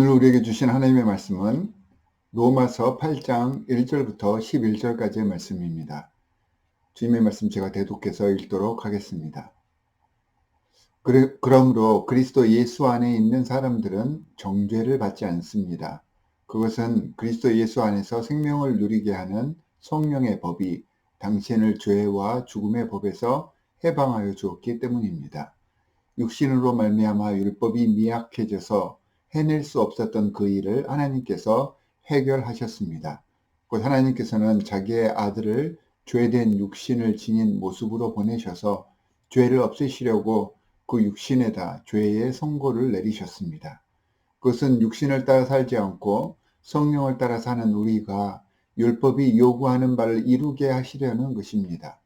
오늘 우리에게 주신 하나님의 말씀은 로마서 8장 1절부터 11절까지의 말씀입니다. 주님의 말씀 제가 대독해서 읽도록 하겠습니다. 그러므로 그리스도 예수 안에 있는 사람들은 정죄를 받지 않습니다. 그것은 그리스도 예수 안에서 생명을 누리게 하는 성령의 법이 당신을 죄와 죽음의 법에서 해방하여 주었기 때문입니다. 육신으로 말미암아 율법이 미약해져서 해낼 수 없었던 그 일을 하나님께서 해결하셨습니다. 곧 하나님께서는 자기의 아들을 죄된 육신을 지닌 모습으로 보내셔서 죄를 없애시려고 그 육신에다 죄의 선고를 내리셨습니다. 그것은 육신을 따라 살지 않고 성령을 따라 사는 우리가 율법이 요구하는 바를 이루게 하시려는 것입니다.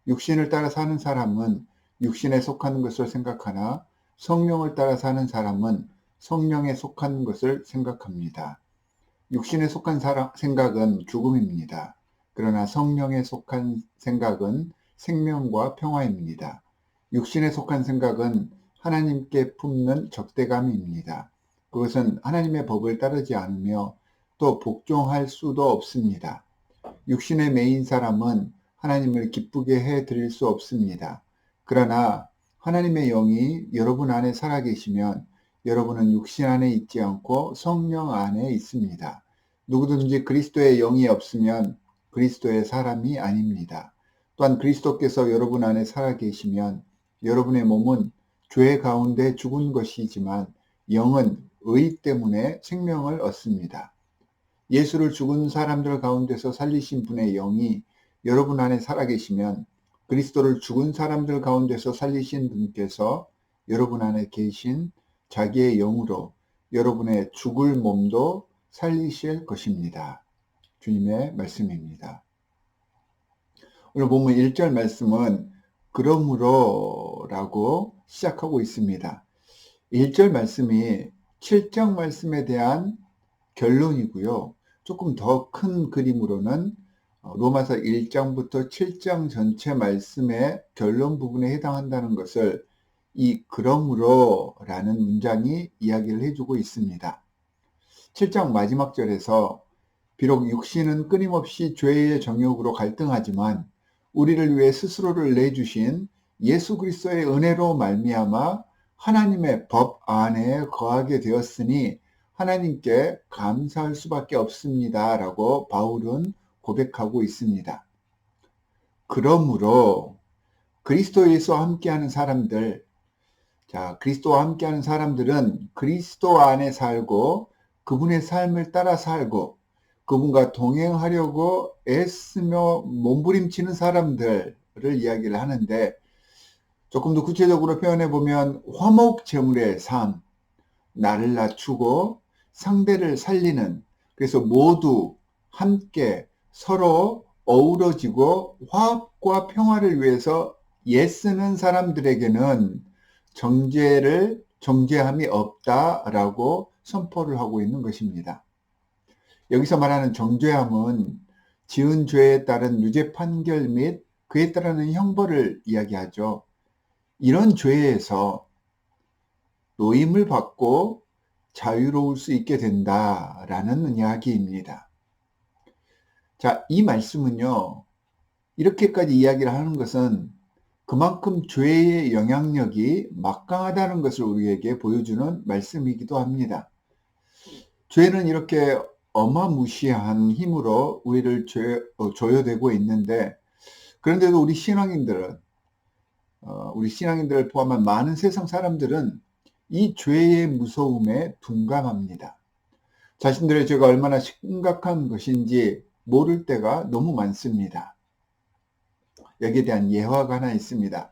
육신을 따라 사는 사람은 육신에 속하는 것을 생각하나 성령을 따라 사는 사람은 성령에 속한 것을 생각합니다. 육신에 속한 생각은 죽음입니다. 그러나 성령에 속한 생각은 생명과 평화입니다. 육신에 속한 생각은 하나님께 품는 적대감입니다. 그것은 하나님의 법을 따르지 않으며 또 복종할 수도 없습니다. 육신에 매인 사람은 하나님을 기쁘게 해 드릴 수 없습니다. 그러나 하나님의 영이 여러분 안에 살아계시면 여러분은 육신 안에 있지 않고 성령 안에 있습니다. 누구든지 그리스도의 영이 없으면 그리스도의 사람이 아닙니다. 또한 그리스도께서 여러분 안에 살아계시면 여러분의 몸은 죄 가운데 죽은 것이지만 영은 의 때문에 생명을 얻습니다. 예수를 죽은 사람들 가운데서 살리신 분의 영이 여러분 안에 살아계시면 그리스도를 죽은 사람들 가운데서 살리신 분께서 여러분 안에 계신 자기의 영으로 여러분의 죽을 몸도 살리실 것입니다. 주님의 말씀입니다. 오늘 본문 1절 말씀은 그러므로 라고 시작하고 있습니다. 1절 말씀이 7장 말씀에 대한 결론이고요. 조금 더 큰 그림으로는 로마서 1장부터 7장 전체 말씀의 결론 부분에 해당한다는 것을 이 그러므로 라는 문장이 이야기를 해주고 있습니다. 7장 마지막 절에서 비록 육신은 끊임없이 죄의 정욕으로 갈등하지만 우리를 위해 스스로를 내주신 예수 그리스도의 은혜로 말미암아 하나님의 법 안에 거하게 되었으니 하나님께 감사할 수밖에 없습니다. 라고 바울은 고백하고 있습니다. 그러므로 그리스도 예수와 함께하는 사람들, 그리스도와 함께하는 사람들은 그리스도 안에 살고 그분의 삶을 따라 살고 그분과 동행하려고 애쓰며 몸부림치는 사람들을 이야기를 하는데 조금 더 구체적으로 표현해 보면 화목제물의 삶, 나를 낮추고 상대를 살리는, 그래서 모두 함께 서로 어우러지고 화합과 평화를 위해서 애쓰는 사람들에게는 정죄함이 없다라고 선포를 하고 있는 것입니다. 여기서 말하는 정죄함은 지은 죄에 따른 유죄 판결 및 그에 따르는 형벌을 이야기하죠. 이런 죄에서 노임을 받고 자유로울 수 있게 된다라는 이야기입니다. 이 말씀은요, 이렇게까지 이야기를 하는 것은 그만큼 죄의 영향력이 막강하다는 것을 우리에게 보여주는 말씀이기도 합니다. 죄는 이렇게 어마무시한 힘으로 우리를 조여대고 있는데, 그런데도 우리 신앙인들을 포함한 많은 세상 사람들은 이 죄의 무서움에 둔감합니다. 자신들의 죄가 얼마나 심각한 것인지 모를 때가 너무 많습니다. 여기에 대한 예화가 하나 있습니다.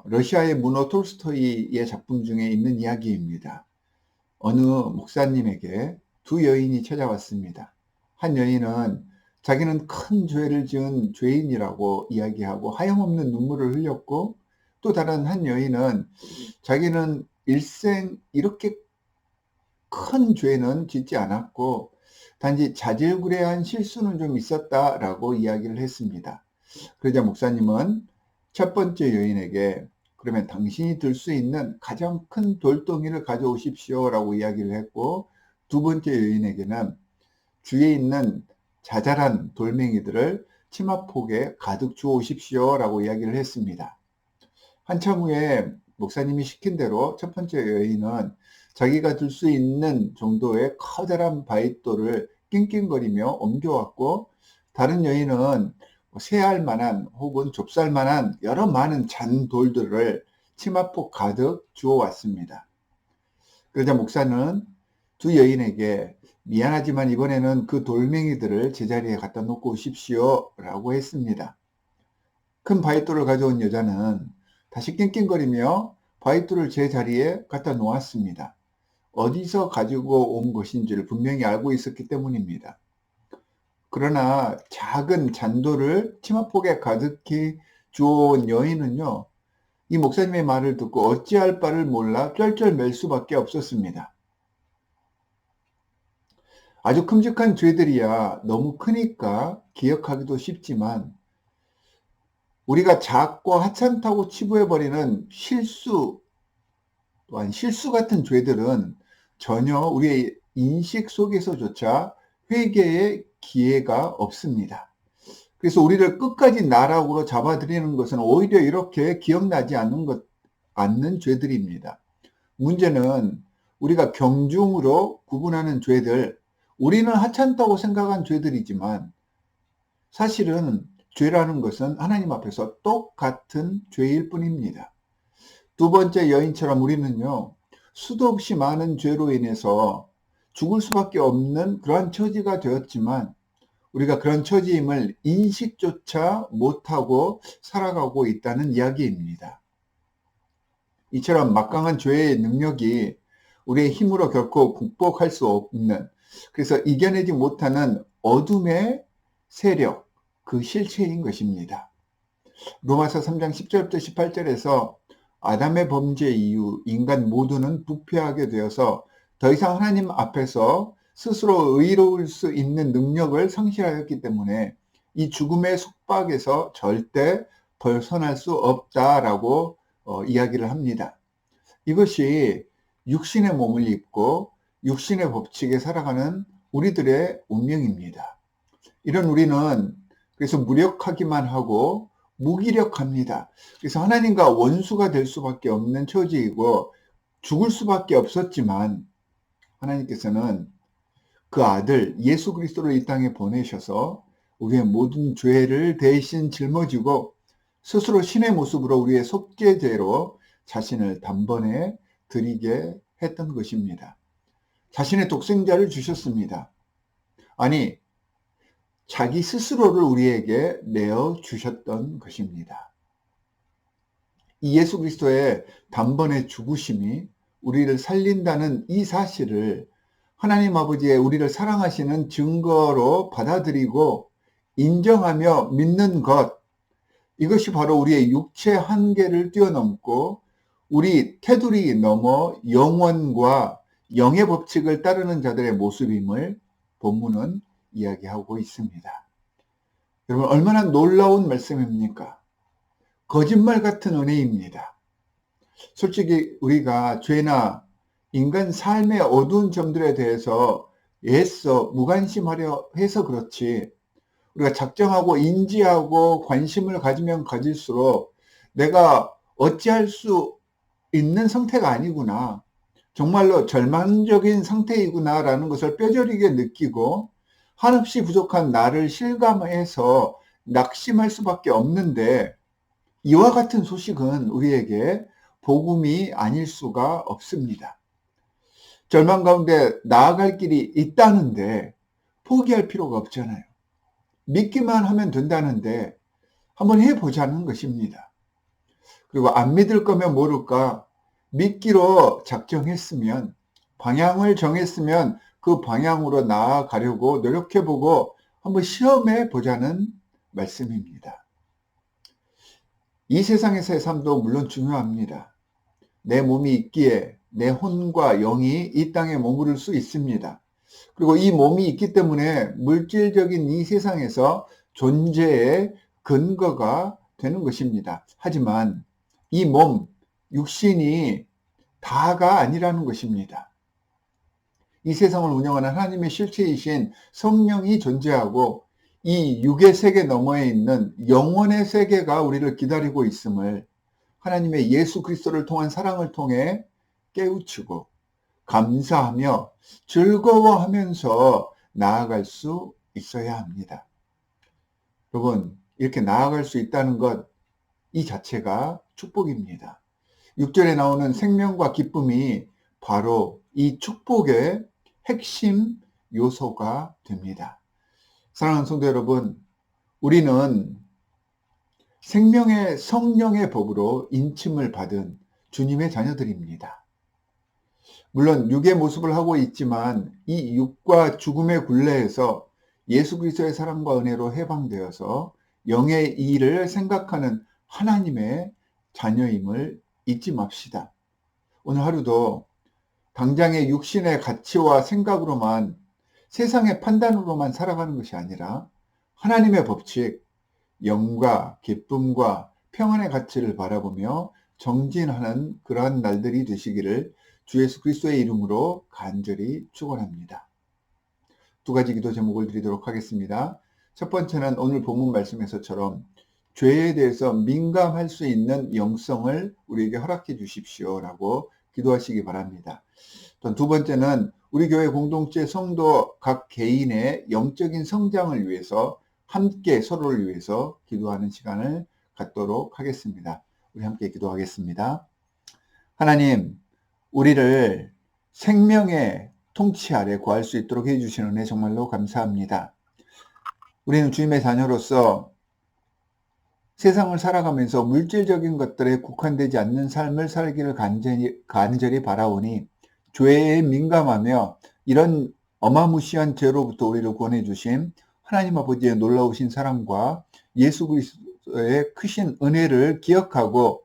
러시아의 문호 톨스토이의 작품 중에 있는 이야기입니다. 어느 목사님에게 두 여인이 찾아왔습니다. 한 여인은 자기는 큰 죄를 지은 죄인이라고 이야기하고 하염없는 눈물을 흘렸고, 또 다른 한 여인은 자기는 일생 이렇게 큰 죄는 짓지 않았고 단지 자질구레한 실수는 좀 있었다라고 이야기를 했습니다. 그러자 목사님은 첫 번째 여인에게 그러면 당신이 들 수 있는 가장 큰 돌덩이를 가져오십시오 라고 이야기를 했고, 두 번째 여인에게는 주위에 있는 자잘한 돌멩이들을 치마폭에 가득 주어 오십시오 라고 이야기를 했습니다. 한참 후에 목사님이 시킨 대로 첫 번째 여인은 자기가 들 수 있는 정도의 커다란 바위돌을 낑낑거리며 옮겨왔고, 다른 여인은 쇠할 만한 혹은 좁쌀 만한 여러 많은 잔돌들을 치마폭 가득 주워왔습니다. 그러자 목사는 두 여인에게 미안하지만 이번에는 그 돌멩이들을 제자리에 갖다 놓고 오십시오 라고 했습니다. 큰 바위돌을 가져온 여자는 다시 낑낑거리며 바위돌을 제자리에 갖다 놓았습니다. 어디서 가지고 온 것인지를 분명히 알고 있었기 때문입니다. 그러나 작은 잔돌을 치마폭에 가득히 주워온 여인은요, 이 목사님의 말을 듣고 어찌할 바를 몰라 쩔쩔맬 수밖에 없었습니다. 아주 큼직한 죄들이야 너무 크니까 기억하기도 쉽지만, 우리가 작고 하찮다고 치부해버리는 실수 또한 실수 같은 죄들은 전혀 우리의 인식 속에서조차 회개의 기회가 없습니다. 그래서 우리를 끝까지 나락으로 잡아들이는 것은 오히려 이렇게 기억나지 않는 죄들입니다. 문제는 우리가 경중으로 구분하는 죄들, 우리는 하찮다고 생각한 죄들이지만 사실은 죄라는 것은 하나님 앞에서 똑같은 죄일 뿐입니다. 두 번째 여인처럼 우리는요, 수도 없이 많은 죄로 인해서 죽을 수밖에 없는 그러한 처지가 되었지만, 우리가 그런 처지임을 인식조차 못하고 살아가고 있다는 이야기입니다. 이처럼 막강한 죄의 능력이 우리의 힘으로 결코 극복할 수 없는, 그래서 이겨내지 못하는 어둠의 세력, 그 실체인 것입니다. 로마서 3장 10절부터 18절에서 아담의 범죄 이후 인간 모두는 부패하게 되어서 더 이상 하나님 앞에서 스스로 의로울 수 있는 능력을 상실하였기 때문에 이 죽음의 속박에서 절대 벗어날 수 없다라고 이야기를 합니다. 이것이 육신의 몸을 입고 육신의 법칙에 살아가는 우리들의 운명입니다. 이런 우리는 그래서 무력하기만 하고 무기력합니다. 그래서 하나님과 원수가 될 수밖에 없는 처지이고 죽을 수밖에 없었지만, 하나님께서는 그 아들 예수 그리스도를 이 땅에 보내셔서 우리의 모든 죄를 대신 짊어지고 스스로 신의 모습으로 우리의 속죄제로 자신을 단번에 드리게 했던 것입니다. 자신의 독생자를 주셨습니다. 아니, 자기 스스로를 우리에게 내어주셨던 것입니다. 이 예수 그리스도의 단번에 죽으심이 우리를 살린다는 이 사실을 하나님 아버지의 우리를 사랑하시는 증거로 받아들이고 인정하며 믿는 것, 이것이 바로 우리의 육체 한계를 뛰어넘고 우리 테두리 넘어 영원과 영의 법칙을 따르는 자들의 모습임을 본문은 이야기하고 있습니다. 여러분, 얼마나 놀라운 말씀입니까? 거짓말 같은 은혜입니다. 솔직히 우리가 죄나 인간 삶의 어두운 점들에 대해서 애써 무관심하려 해서 그렇지, 우리가 작정하고 인지하고 관심을 가지면 가질수록 내가 어찌할 수 있는 상태가 아니구나, 정말로 절망적인 상태이구나 라는 것을 뼈저리게 느끼고 한없이 부족한 나를 실감해서 낙심할 수밖에 없는데, 이와 같은 소식은 우리에게 복음이 아닐 수가 없습니다. 절망 가운데 나아갈 길이 있다는데 포기할 필요가 없잖아요. 믿기만 하면 된다는데 한번 해보자는 것입니다. 그리고 안 믿을 거면 모를까, 믿기로 작정했으면, 방향을 정했으면 그 방향으로 나아가려고 노력해보고 한번 시험해 보자는 말씀입니다. 이 세상에서의 삶도 물론 중요합니다. 내 몸이 있기에 내 혼과 영이 이 땅에 머무를 수 있습니다. 그리고 이 몸이 있기 때문에 물질적인 이 세상에서 존재의 근거가 되는 것입니다. 하지만 이 몸, 육신이 다가 아니라는 것입니다. 이 세상을 운영하는 하나님의 실체이신 성령이 존재하고 이 육의 세계 너머에 있는 영혼의 세계가 우리를 기다리고 있음을 하나님의 예수 그리스도를 통한 사랑을 통해 깨우치고 감사하며 즐거워하면서 나아갈 수 있어야 합니다. 여러분, 이렇게 나아갈 수 있다는 것, 이 자체가 축복입니다. 6절에 나오는 생명과 기쁨이 바로 이 축복의 핵심 요소가 됩니다. 사랑하는 성도 여러분, 우리는 생명의 성령의 법으로 인침을 받은 주님의 자녀들입니다. 물론 육의 모습을 하고 있지만 이 육과 죽음의 굴레에서 예수 그리스도의 사랑과 은혜로 해방되어서 영의 일을 생각하는 하나님의 자녀임을 잊지 맙시다. 오늘 하루도 당장의 육신의 가치와 생각으로만, 세상의 판단으로만 살아가는 것이 아니라 하나님의 법칙, 영과 기쁨과 평안의 가치를 바라보며 정진하는 그러한 날들이 되시기를 주 예수 그리스도의 이름으로 간절히 축원합니다. 두 가지 기도 제목을 드리도록 하겠습니다. 첫 번째는 오늘 본문 말씀에서처럼 죄에 대해서 민감할 수 있는 영성을 우리에게 허락해 주십시오라고 기도하시기 바랍니다. 또 두 번째는 우리 교회 공동체 성도 각 개인의 영적인 성장을 위해서 함께 서로를 위해서 기도하는 시간을 갖도록 하겠습니다. 우리 함께 기도하겠습니다. 하나님, 우리를 생명의 통치 아래 구할 수 있도록 해주시는 은혜 정말로 감사합니다. 우리는 주님의 자녀로서 세상을 살아가면서 물질적인 것들에 국한되지 않는 삶을 살기를 간절히 바라오니 죄에 민감하며 이런 어마무시한 죄로부터 우리를 구원해 주신 하나님 아버지의 놀라우신 사랑과 예수 그리스도의 크신 은혜를 기억하고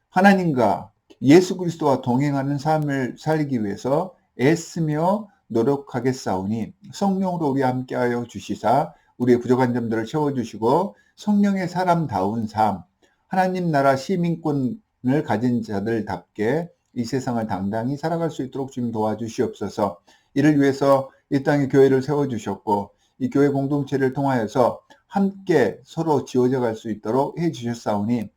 하나님과 예수 그리스도와 동행하는 삶을 살기 위해서 애쓰며 노력하겠사오니 성령으로 우리와 함께하여 주시사 우리의 부족한 점들을 채워주시고 성령의 사람다운 삶, 하나님 나라 시민권을 가진 자들답게 이 세상을 당당히 살아갈 수 있도록 주님 도와주시옵소서. 이를 위해서 이 땅에 교회를 세워주셨고 이 교회 공동체를 통하여서 함께 서로 지어져 갈 수 있도록 해주셨사오니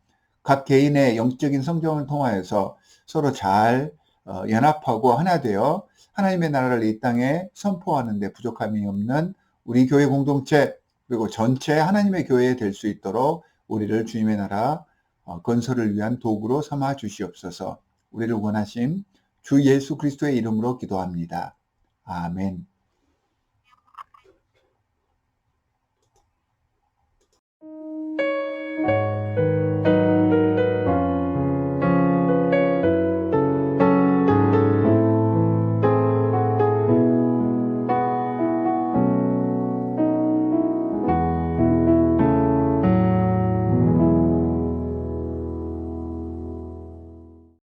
각 개인의 영적인 성장을 통하여서 서로 잘 연합하고 하나 되어 하나님의 나라를 이 땅에 선포하는 데 부족함이 없는 우리 교회 공동체 그리고 전체 하나님의 교회에 될 수 있도록 우리를 주님의 나라 건설을 위한 도구로 삼아 주시옵소서. 우리를 원하심 주 예수 그리스도의 이름으로 기도합니다. 아멘.